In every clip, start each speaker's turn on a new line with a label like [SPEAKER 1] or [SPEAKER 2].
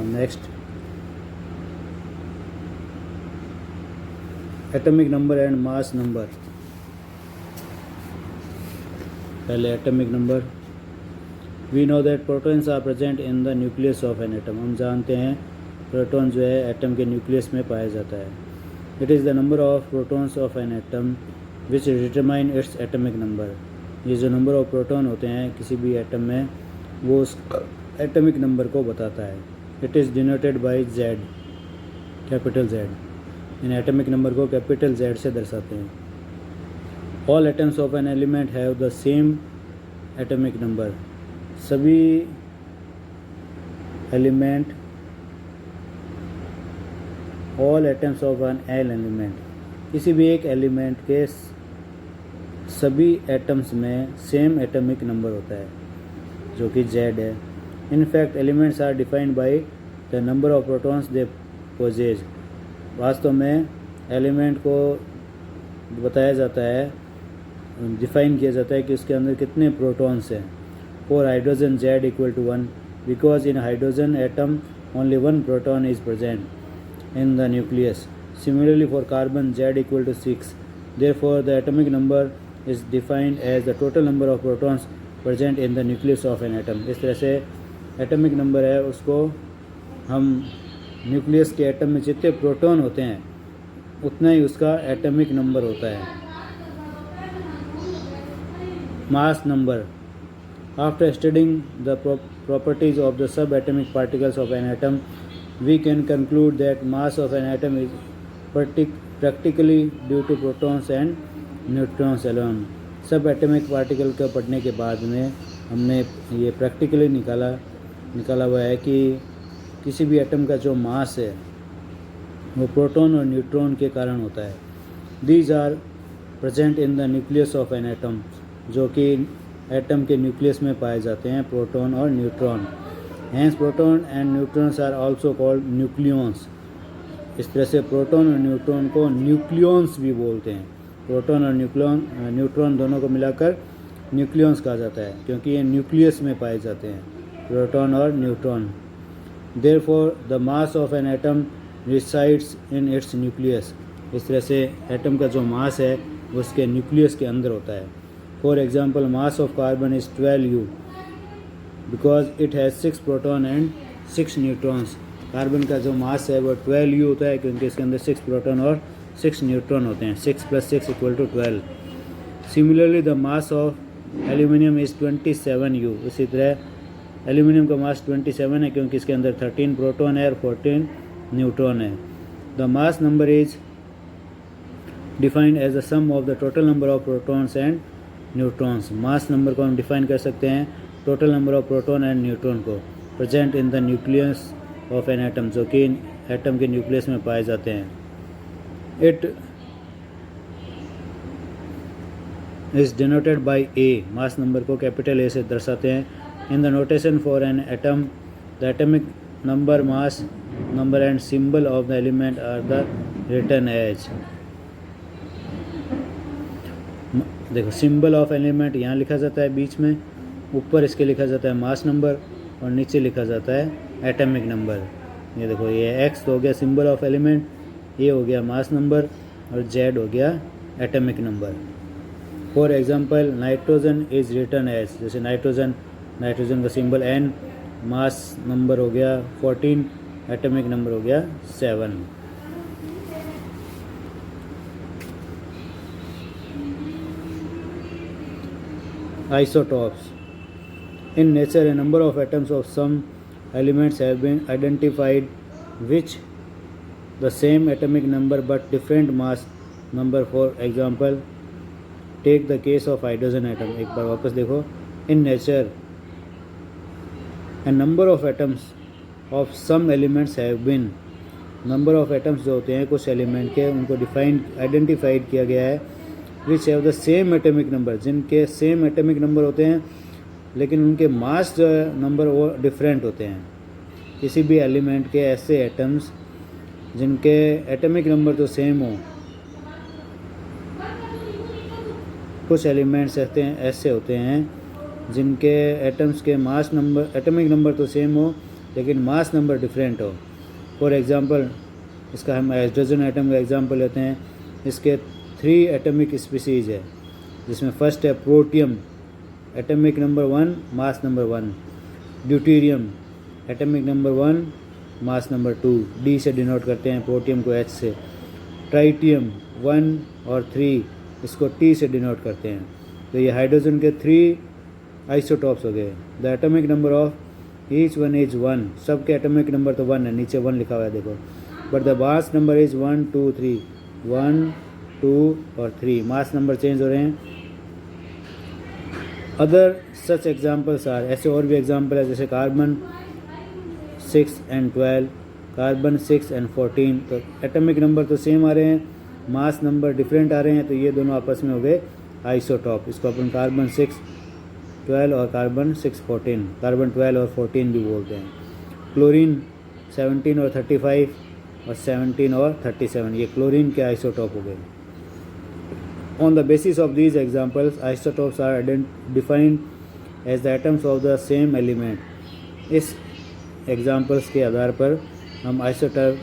[SPEAKER 1] Next atomic number and mass number. पहले atomic number. We know that protons are present in the nucleus of an atom. हम जानते हैं proton जो है atom के nucleus में पाया जाता है। It is the number of protons of an atom which determine its atomic number. ये जो नंबर ऑफ प्रोटॉन होते हैं किसी भी एटम में वो उस एटॉमिक नंबर को बताता है। It is denoted by Z, capital Z। इन एटॉमिक नंबर को कैपिटल Z से दर्शाते हैं। All atoms of an element have the same atomic number. सभी element, all atoms of an element, किसी भी एक एलिमेंट के सभी एटम्स में सेम एटॉमिक नंबर होता है जो कि Z है। In fact elements are defined by the number of protons they possess. वास्तव में एलिमेंट को बताया जाता है, डिफाइन किया जाता है कि उसके अंदर कितने प्रोटॉन्स हैं। For hydrogen Z equal to 1 because in hydrogen atom only 1 proton is present in the nucleus. Similarly for carbon Z equal to 6। Therefore the atomic number is defined as the total number of protons present in the nucleus of an atom. इस तरह से atomic number है उसको हम nucleus के atom में जितने proton होते हैं उतना ही उसका एटॉमिक नंबर होता है। Mass number. After studying the properties of the subatomic particles of an atom we can conclude that mass of an atom is practically due to protons and neutrons alone. Subatomic particle का पढ़ने के बाद में हमने ये practically निकाला हुआ है कि किसी भी एटम का जो मास है वो प्रोटॉन और न्यूट्रॉन के कारण होता है। These are present in the nucleus of an atom, जो कि एटम के न्यूक्लियस में पाए जाते हैं, प्रोटॉन और neutron. Hence proton and neutrons are also called nucleons. इस तरह से प्रोटॉन और न्यूट्रॉन को न्यूक्लियॉन्स भी बोलते हैं। प्रोटॉन और न्यूट्रॉन दोनों को मिलाकर न्यूक्लियॉन्स कहा जाता है क्योंकि ये न्यूक्लियस में पाए जाते हैं, प्रोटॉन और neutron. Therefore the mass of an atom resides in its nucleus. इस तरह से एटम का जो मास है वो उसके न्यूक्लियस के अंदर होता है। For example mass of carbon is 12U because it has 6 proton and 6 neutrons. Carbon का जो मास है वो 12U होता है क्योंकि इसके अंदर 6 प्रोटॉन और 6 न्यूट्रॉन होते हैं। 6 + 6 = 12। Similarly the mass of aluminium is 27U। इसी तरह एल्यूमिनियम का मास 27 है क्योंकि इसके अंदर 13 प्रोटॉन है और 14 न्यूट्रॉन है। The mass number is defined as the sum of the total number of protons and neutrons. Mass number को हम डिफाइन कर सकते हैं total number of proton and neutron को present in the nucleus of an atom, जो कि atom के nucleus में पाए जाते हैं। It is denoted by A. Mass number को कैपिटल ए से दर्शाते हैं। In the notation for an atom the atomic number, mass number and symbol of the element are the written as. देखो सिंबल ऑफ एलिमेंट यहाँ लिखा जाता है बीच में, ऊपर इसके लिखा जाता है मास नंबर और नीचे लिखा जाता है एटॉमिक नंबर। ये देखो ये X हो गया सिंबल ऑफ एलिमेंट, ये हो गया मास नंबर और Z हो गया atomic number. For example nitrogen is written as, जैसे नाइट्रोजन का सिंबल N, मास नंबर हो गया 14, एटॉमिक नंबर हो गया 7। Isotopes. In nature, a number of atoms of some elements have been identified which the same atomic number but different mass number. For example, take the case of hydrogen atom. एक बार वापस देखो. In nature, a number of atoms of some elements have been, number of atoms जो होते हैं कुछ element के, उनको identified किया गया है विच have the same atomic number, जिनके सेम एटॉमिक नंबर होते हैं लेकिन उनके मास जो है नंबर वो डिफरेंट होते हैं। किसी भी एलिमेंट के ऐसे एटम्स जिनके एटॉमिक नंबर तो सेम हो, कुछ एलिमेंट्स ऐसे होते हैं जिनके एटम्स के मास नंबर, एटॉमिक नंबर तो सेम हो लेकिन मास नंबर डिफरेंट हो। फॉर एग्ज़ाम्पल, इसका हम हाइड्रोजन एटम का एग्ज़ाम्पल लेते हैं। इसके 3 एटमिक स्पीसीज़ है, जिसमें फर्स्ट है protium, atomic number 1, mass number 1। Deuterium, atomic number 1, mass number 2, D से डिनोट करते हैं प्रोटियम को एच से। ट्राइटियम 1 और 3, इसको टी से डिनोट करते हैं। तो ये हाइड्रोजन के 3 आइसोटॉप्स हो गए। The atomic number of each one is 1, सब के एटमिक नंबर तो 1 है, नीचे 1 लिखा हुआ है देखो। But the mass number is 1, 2, 3, 1, 2 और 3, मास नंबर चेंज हो रहे हैं। अदर सच एग्जाम्पल्स आर, ऐसे और भी एग्जाम्पल है, जैसे कार्बन 6 and 12, कार्बन 6 and 14। तो एटमिक नंबर तो सेम आ रहे हैं, मास नंबर डिफरेंट आ रहे हैं, तो ये दोनों आपस में हो गए आइसोटॉप। इसको अपन कार्बन 6, 12 और कार्बन 6, 14, कार्बन 12 और 14 भी बोलते हैं। क्लोरीन 17 और 35 और 17 और 37, ये क्लोरीन के आइसोटॉप हो गए। On the basis of these examples, isotopes are defined as the atoms of the same element। इस एग्जाम्पल्स के आधार पर हम आइसोटॉप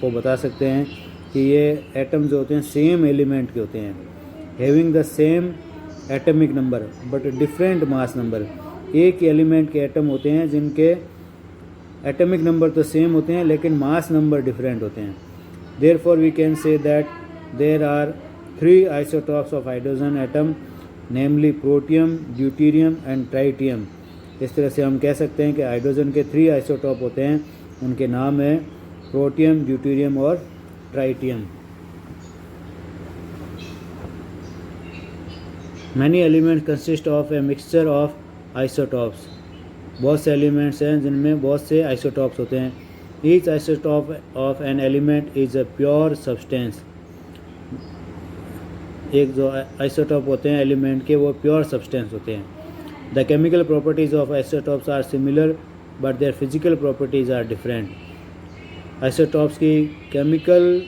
[SPEAKER 1] को बता सकते हैं कि ये एटम जो होते हैं सेम एलिमेंट के होते हैं, having the same atomic number but different mass number. एक ही एलिमेंट के एटम होते हैं जिनके एटमिक नंबर तो सेम होते हैं लेकिन मास नंबर डिफरेंट होते हैं। Therefore we can say that there are 3 isotopes of hydrogen atom, namely protium, deuterium and tritium. इस तरह से हम कह सकते हैं कि हाइड्रोजन के 3 आइसोटॉप होते हैं, उनके नाम है प्रोटियम, ड्यूटेरियम और tritium. Many elements consist of a mixture of isotopes. बहुत से एलिमेंट्स हैं जिनमें बहुत से आइसोटॉप्स होते हैं। Each isotope of an element is a pure substance. एक जो आइसोटॉप होते हैं एलिमेंट के, वो प्योर सब्सटेंस होते हैं। The chemical properties of isotopes are similar but their physical properties are different. Isotopes की केमिकल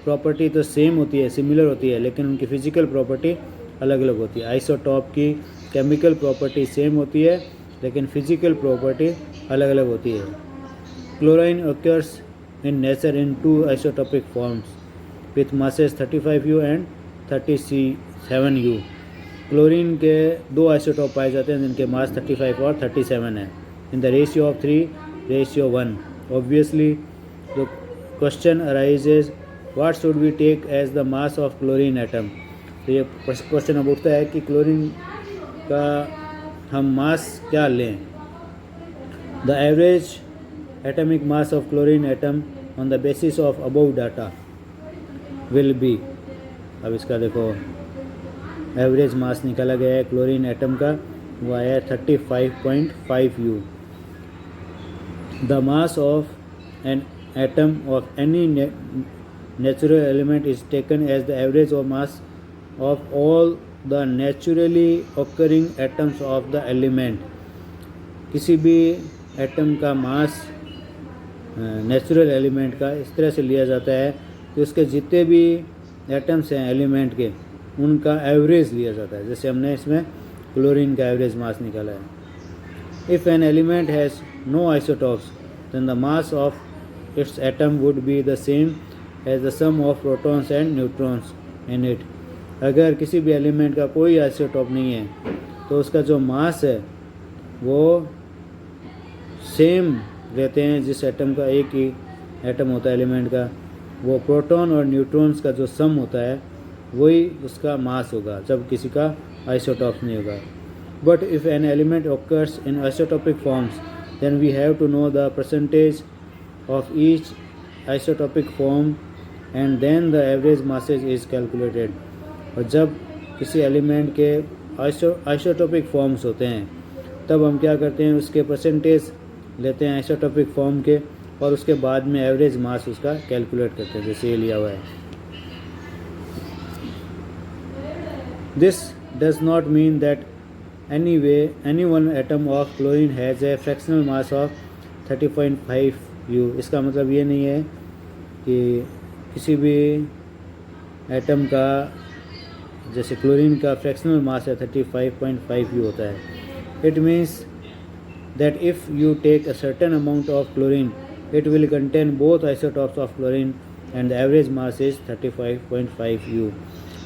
[SPEAKER 1] प्रॉपर्टी तो सेम होती है, सिमिलर होती है, लेकिन उनकी फिजिकल प्रॉपर्टी अलग अलग होती है। आइसोटॉप की केमिकल प्रॉपर्टी सेम होती है लेकिन फिजिकल प्रॉपर्टी अलग अलग होती है। Chlorine occurs in nature in 2 isotopic forms with masses 35U and 37U। Chlorine के 2 आइसोटॉप पाए जाते हैं जिनके मास 35 और 37 है, in the ratio of 3:1। Obviously the question arises what should we take as the mass of chlorine atom. तो ये question अब उठता है कि क्लोरीन का हम मास क्या लें। The average atomic mass of chlorine atom on the basis of above data will be. अब इसका देखो एवरेज मास निकाला गया है क्लोरीन एटम का, वो आया है 35.5U। The mass of an atom of any natural element is taken as the average of mass of all the naturally occurring atoms of the element. किसी भी एटम का मास नेचुरल एलिमेंट का इस तरह से लिया जाता है कि उसके जितने भी एटम्स हैं एलिमेंट के, उनका एवरेज लिया जाता है। जैसे हमने इसमें क्लोरीन का एवरेज मास निकाला है। If an element has no isotopes then the mass of its atom would be the same as the sum of protons and neutrons in it. अगर किसी भी एलिमेंट का कोई आइसोटॉप नहीं है तो उसका जो मास है वो सेम रहते हैं। जिस एटम का एक ही एटम होता है एलिमेंट का, वो प्रोटॉन और न्यूट्रॉन्स का जो सम होता है वही उसका मास होगा जब किसी का आइसोटॉप नहीं होगा। But if an element occurs in isotopic forms then we have to know the percentage of each isotopic form and then the average masses is calculated. और जब किसी एलिमेंट के आइसोटॉपिक फॉर्म्स होते हैं तब हम क्या करते हैं, उसके परसेंटेज लेते हैं आइसोटॉपिक फॉर्म के और उसके बाद में एवरेज मास उसका कैलकुलेट करते हैं, जैसे ये लिया हुआ है। This does not mean that any one atom of chlorine has a fractional mass of 30.5U। इसका मतलब ये नहीं है कि किसी भी एटम का, जैसे क्लोरीन का फ्रैक्शनल मास है 35.5U होता है। It means that if you take a certain amount of chlorine, it will contain both isotopes of chlorine and the average mass is 35.5 U.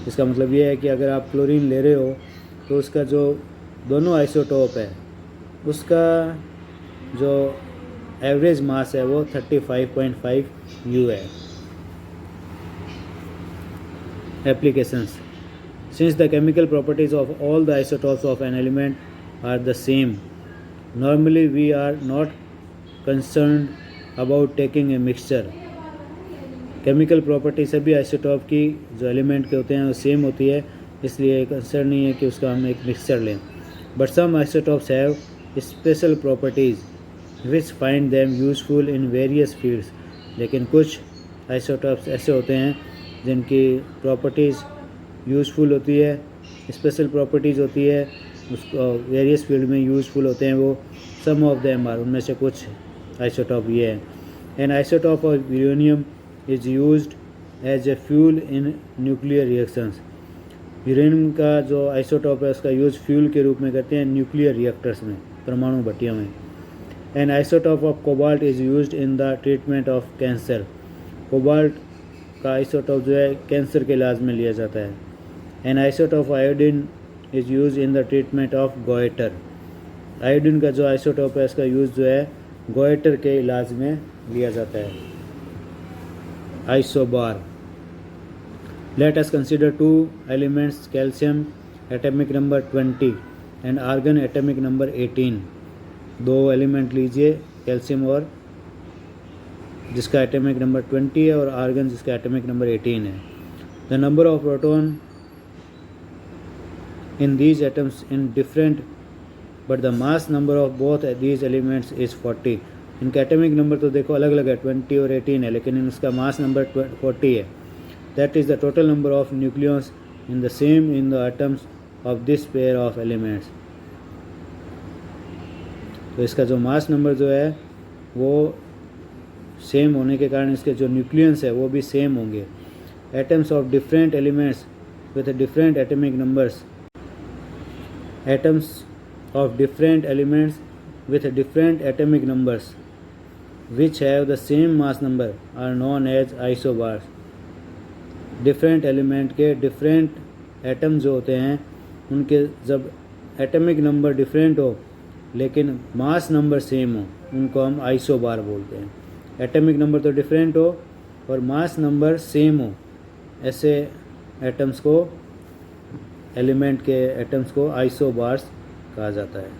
[SPEAKER 1] इसका मतलब ये है कि अगर आप क्लोरीन ले रहे हो तो उसका जो दोनों आइसोटोप है उसका जो एवरेज मास है वो 35.5 U है. Applications. Since the chemical properties of all the isotopes of an element are the same, normally we are not concerned about taking a mixture. Chemical property सभी आइसोटॉप की जो element के होते हैं वो सेम होती है, इसलिए कंसर्न नहीं है कि उसका हम एक मिक्सचर लें. But some isotopes have special properties which find them useful in various fields. लेकिन कुछ आइसोटॉप्स ऐसे होते हैं जिनकी प्रॉपर्टीज़ यूज़फुल होती है, स्पेशल प्रॉपर्टीज़ होती है, उसको वेरियस फील्ड में यूज़फुल होते हैं वो. सम ऑफ देम आर, उनमें से कुछ आइसोटॉप ये है. An isotope of uranium is used as a fuel in nuclear reactions. Uranium का जो आइसोटॉप है उसका यूज़ फ्यूल के रूप में करते हैं न्यूक्लियर रिएक्टर्स में, परमाणु भट्टियों में. An isotope of cobalt is used in the treatment of cancer. Cobalt का आइसोटॉप जो है कैंसर के इलाज में लिया जाता है. An isotope of iodine is use in the treatment of goitre. Iodine का जो आइसोटॉप है इसका यूज़ जो है गोइटर के इलाज में लिया जाता है. Isobar. Let us consider two elements, calcium atomic number 20 and argon atomic number 18. दो एलिमेंट लीजिए, कैल्शियम और जिसका एटॉमिक नंबर 20 है और आर्गन जिसका एटॉमिक नंबर 18 है. The number of proton in these atoms in different but the mass number of both these elements is 40. इनका atomic number तो देखो अलग अलग है, 20 और 18 है, लेकिन इसका मास नंबर 40 है. That is the total number of nucleons in the same in the atoms of this pair of elements. तो इसका जो मास नंबर जो है वो सेम होने के कारण इसके जो न्यूक्लियंस है वो भी सेम होंगे. Atoms of different elements with different atomic numbers. Atoms of different elements with different atomic numbers which have the same mass number are known as isobars. Different element के डिफरेंट एटम जो होते हैं उनके जब atomic number different हो लेकिन mass number same हो उनको हम आइसोबार बोलते हैं. एटॉमिक नंबर तो डिफरेंट हो और मास नंबर सेम हो, ऐसे एटम्स को, एलिमेंट के एटम्स को आइसोबार्स कहा जाता है.